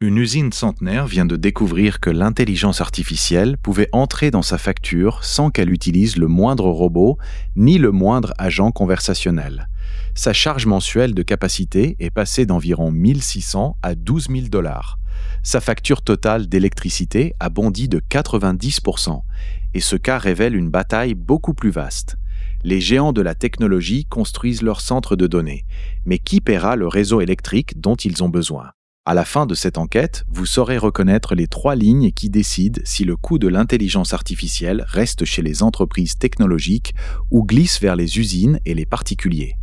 Une usine centenaire vient de découvrir que l'intelligence artificielle pouvait entrer dans sa facture sans qu'elle utilise le moindre robot ni le moindre agent conversationnel. Sa charge mensuelle de capacité est passée d'environ 1600 à 12 000 dollars. Sa facture totale d'électricité a bondi de 90%. Et ce cas révèle une bataille beaucoup plus vaste. Les géants de la technologie construisent leurs centres de données, mais qui paiera le réseau électrique dont ils ont besoin? À la fin de cette enquête, vous saurez reconnaître les 3 lignes qui décident si le coût de l'intelligence artificielle reste chez les entreprises technologiques ou glisse vers les usines et les particuliers.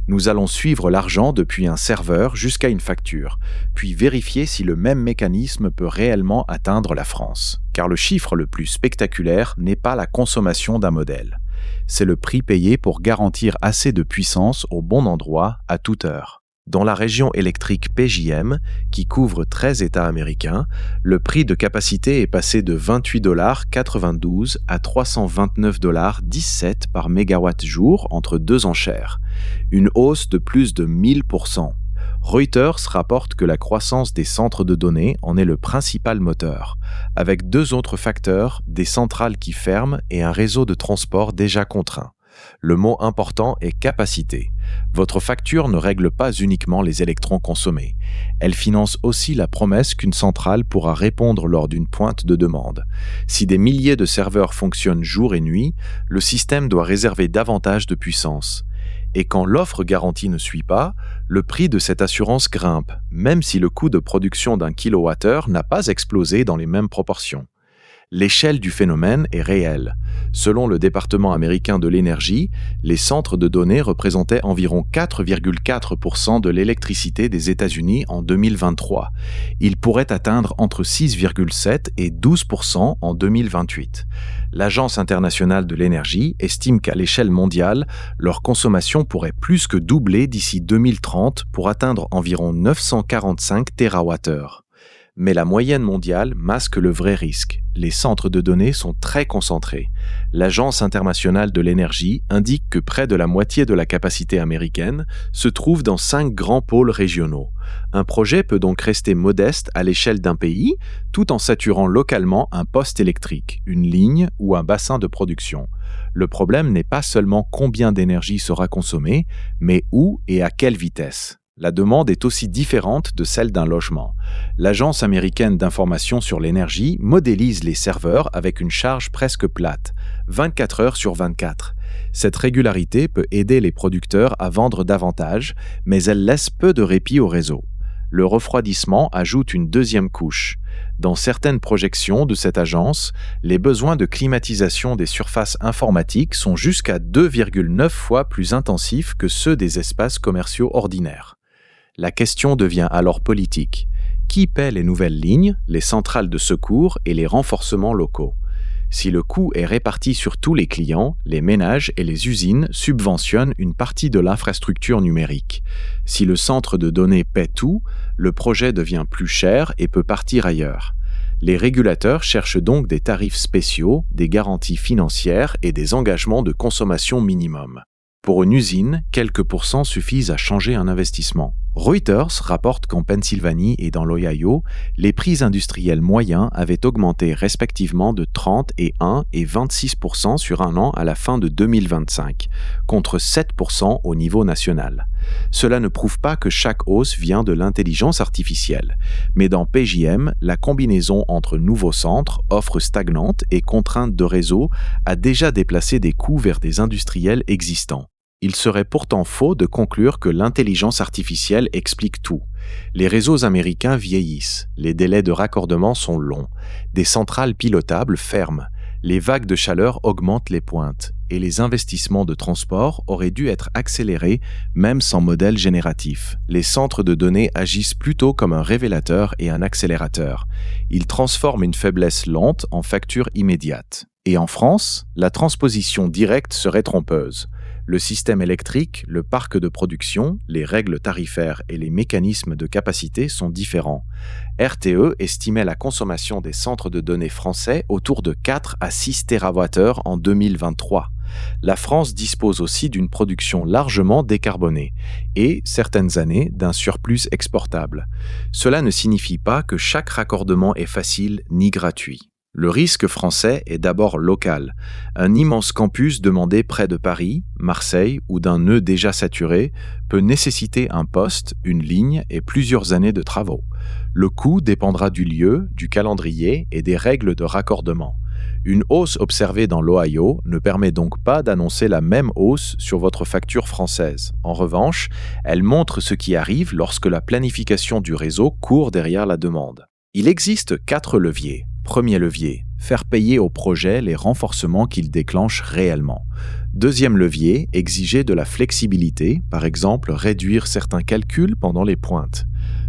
Nous allons suivre l'argent depuis un serveur jusqu'à une facture, puis vérifier si le même mécanisme peut réellement atteindre la France. Car le chiffre le plus spectaculaire n'est pas la consommation d'un modèle. C'est le prix payé pour garantir assez de puissance au bon endroit à toute heure. Dans la région électrique PJM, qui couvre 13 États américains, le prix de capacité est passé de 28,92 $ à 329,17 $ par mégawatt-jour entre 2 enchères, une hausse de plus de 1000%. Reuters rapporte que la croissance des centres de données en est le principal moteur, avec 2 autres facteurs, des centrales qui ferment et un réseau de transport déjà contraint. Le mot important est capacité. Votre facture ne règle pas uniquement les électrons consommés. Elle finance aussi la promesse qu'une centrale pourra répondre lors d'une pointe de demande. Si des milliers de serveurs fonctionnent jour et nuit, le système doit réserver davantage de puissance. Et quand l'offre garantie ne suit pas, le prix de cette assurance grimpe, même si le coût de production d'un kilowattheure n'a pas explosé dans les mêmes proportions. L'échelle du phénomène est réelle. Selon le département américain de l'énergie, les centres de données représentaient environ 4,4% de l'électricité des États-Unis en 2023. Ils pourraient atteindre entre 6,7 et 12% en 2028. L'Agence internationale de l'énergie estime qu'à l'échelle mondiale, leur consommation pourrait plus que doubler d'ici 2030 pour atteindre environ 945 TWh. Mais la moyenne mondiale masque le vrai risque. Les centres de données sont très concentrés. L'Agence internationale de l'énergie indique que près de la moitié de la capacité américaine se trouve dans 5 grands pôles régionaux. Un projet peut donc rester modeste à l'échelle d'un pays, tout en saturant localement un poste électrique, une ligne ou un bassin de production. Le problème n'est pas seulement combien d'énergie sera consommée, mais où et à quelle vitesse. La demande est aussi différente de celle d'un logement. L'Agence américaine d'information sur l'énergie modélise les serveurs avec une charge presque plate, 24 heures sur 24. Cette régularité peut aider les producteurs à vendre davantage, mais elle laisse peu de répit au réseau. Le refroidissement ajoute une deuxième couche. Dans certaines projections de cette agence, les besoins de climatisation des surfaces informatiques sont jusqu'à 2,9 fois plus intensifs que ceux des espaces commerciaux ordinaires. La question devient alors politique. Qui paie les nouvelles lignes, les centrales de secours et les renforcements locaux? Si le coût est réparti sur tous les clients, les ménages et les usines subventionnent une partie de l'infrastructure numérique. Si le centre de données paie tout, le projet devient plus cher et peut partir ailleurs. Les régulateurs cherchent donc des tarifs spéciaux, des garanties financières et des engagements de consommation minimum. Pour une usine, quelques pourcents suffisent à changer un investissement. Reuters rapporte qu'en Pennsylvanie et dans l'Ohio, les prix industriels moyens avaient augmenté respectivement de 30 et 1 et 26% sur un an à la fin de 2025, contre 7% au niveau national. Cela ne prouve pas que chaque hausse vient de l'intelligence artificielle, mais dans PJM, la combinaison entre nouveaux centres, offres stagnantes et contraintes de réseau a déjà déplacé des coûts vers des industriels existants. Il serait pourtant faux de conclure que l'intelligence artificielle explique tout. Les réseaux américains vieillissent, les délais de raccordement sont longs, des centrales pilotables ferment, les vagues de chaleur augmentent les pointes, et les investissements de transport auraient dû être accélérés même sans modèle génératif. Les centres de données agissent plutôt comme un révélateur et un accélérateur. Ils transforment une faiblesse lente en facture immédiate. Et en France, la transposition directe serait trompeuse. Le système électrique, le parc de production, les règles tarifaires et les mécanismes de capacité sont différents. RTE estimait la consommation des centres de données français autour de 4 à 6 TWh en 2023. La France dispose aussi d'une production largement décarbonée et, certaines années, d'un surplus exportable. Cela ne signifie pas que chaque raccordement est facile ni gratuit. Le risque français est d'abord local. Un immense campus demandé près de Paris, Marseille ou d'un nœud déjà saturé peut nécessiter un poste, une ligne et plusieurs années de travaux. Le coût dépendra du lieu, du calendrier et des règles de raccordement. Une hausse observée dans l'Ohio ne permet donc pas d'annoncer la même hausse sur votre facture française. En revanche, elle montre ce qui arrive lorsque la planification du réseau court derrière la demande. Il existe 4 leviers. Premier levier, faire payer au projet les renforcements qu'il déclenche réellement. Deuxième levier, exiger de la flexibilité, par exemple réduire certains calculs pendant les pointes.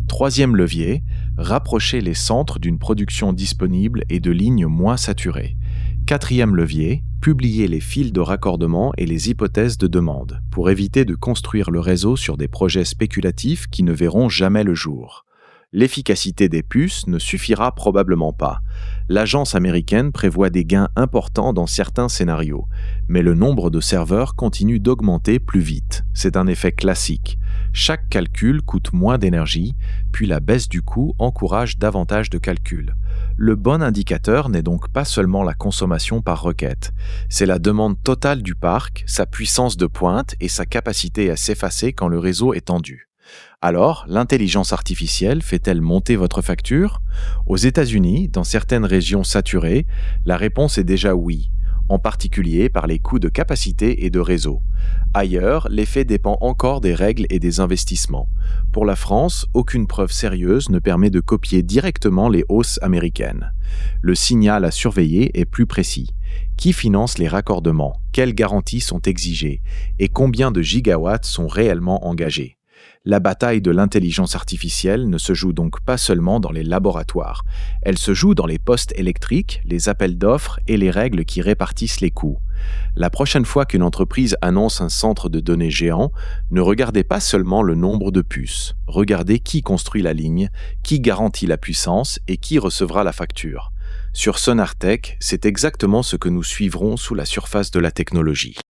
Troisième levier, rapprocher les centres d'une production disponible et de lignes moins saturées. Quatrième levier, publier les fils de raccordement et les hypothèses de demande, pour éviter de construire le réseau sur des projets spéculatifs qui ne verront jamais le jour. L'efficacité des puces ne suffira probablement pas. L'agence américaine prévoit des gains importants dans certains scénarios, mais le nombre de serveurs continue d'augmenter plus vite. C'est un effet classique. Chaque calcul coûte moins d'énergie, puis la baisse du coût encourage davantage de calculs. Le bon indicateur n'est donc pas seulement la consommation par requête, c'est la demande totale du parc, sa puissance de pointe et sa capacité à s'effacer quand le réseau est tendu. Alors, l'intelligence artificielle fait-elle monter votre facture? Aux États-Unis, dans certaines régions saturées, la réponse est déjà oui, en particulier par les coûts de capacité et de réseau. Ailleurs, l'effet dépend encore des règles et des investissements. Pour la France, aucune preuve sérieuse ne permet de copier directement les hausses américaines. Le signal à surveiller est plus précis. Qui finance les raccordements? Quelles garanties sont exigées? Et combien de gigawatts sont réellement engagés? La bataille de l'intelligence artificielle ne se joue donc pas seulement dans les laboratoires. Elle se joue dans les postes électriques, les appels d'offres et les règles qui répartissent les coûts. La prochaine fois qu'une entreprise annonce un centre de données géant, ne regardez pas seulement le nombre de puces. Regardez qui construit la ligne, qui garantit la puissance et qui recevra la facture. Sur Sonartech, c'est exactement ce que nous suivrons sous la surface de la technologie.